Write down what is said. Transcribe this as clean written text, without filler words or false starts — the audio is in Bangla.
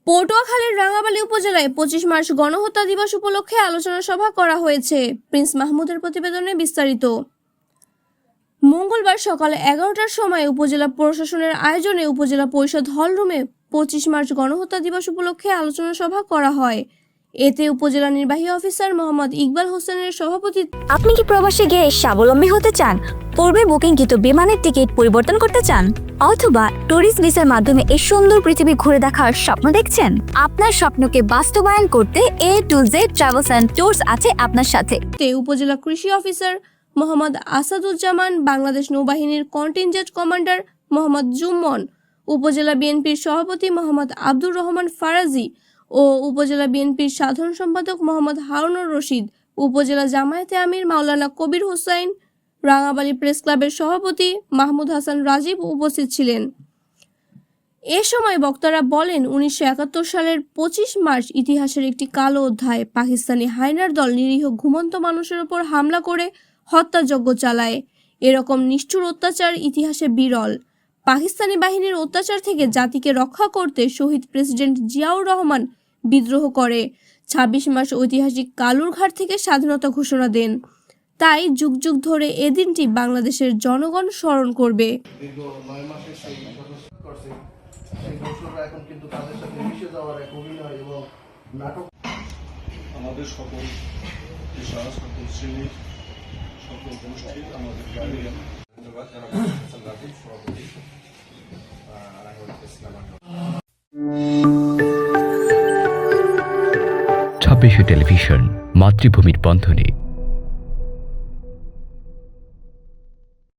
পটুয়াখালীর রাঙামালী উপজেলায় 25 মার্চ গণহত্যা দিবস উপলক্ষে আলোচনা সভা করা হয়েছে। প্রিন্স মাহমুদের প্রতিবেদনে বিস্তারিত। মঙ্গলবার সকাল 11টার সময় উপজেলা প্রশাসনের আয়োজনে উপজেলা পরিষদ হলরুমে 25 মার্চ গণহত্যা দিবস উপলক্ষে আলোচনা সভা করা হয়। এতে উপজেলা নির্বাহী অফিসার মোহাম্মদ ইকবাল হোসেনের সভাপতিত্বে। আপনি কি প্রবাসে গিয়ে স্বাবলম্বী হতে চান? পূর্বে বুকিংকৃত বিমানের টিকিট পরিবর্তন করতে চান, অথবা ট্যুরিস্ট ভিসার মাধ্যমে এই সুন্দর পৃথিবী ঘুরে দেখার স্বপ্ন দেখছেন? আপনার স্বপ্নকে বাস্তবায়ন করতে A to Z travels and tours আছে আপনার সাথে। উপজেলা কৃষি অফিসার মোহাম্মদ আসাদুজ্জামান, বাংলাদেশ নৌবাহিনীর কন্টিনজেন্ট কমান্ডার মোহাম্মদ জুম্মন, উপজেলা বিএনপির সভাপতি মোহাম্মদ আব্দুর রহমান ফারাজি ও উপজেলা বিএনপির সাধারণ সম্পাদক মোহাম্মদ হারুনুর রশিদ, উপজেলা জামায়াতে আমির মাওলানা কবির হোসাইন, রাঙামালী প্রেস ক্লাবের সভাপতি মাহমুদ হাসান রাজীব উপস্থিত ছিলেন। এ সময় বক্তারা বলেন, 1971 সালের 25 মার্চ ইতিহাসের একটি কালো অধ্যায়। পাকিস্তানি হায়নার দল নিরীহ ঘুমন্ত মানুষের ওপর হামলা করে হত্যাযজ্ঞ চালায়। এরকম নিষ্ঠুর অত্যাচার ইতিহাসে বিরল। পাকিস্তানি বাহিনীর অত্যাচার থেকে জাতিকে রক্ষা করতে শহীদ প্রেসিডেন্ট জিয়াউর রহমান বিদ্রোহ করে 26 মার্চ ঐতিহাসিক কালুরঘাট থেকে স্বাধীনতা ঘোষণা দেন। তাই যুগ যুগ ধরে এ দিনটি বাংলাদেশের জনগণ স্মরণ করবে। আমাদের সকল পেশা, সকল শ্রেণীর সকল গোষ্ঠীর আমাদের গার্ডিয়ান, ধন্যবাদ জানাবো সভাপতি ইসলাম। 26 টেলিভিশন, মাতৃভূমির বন্ধনে।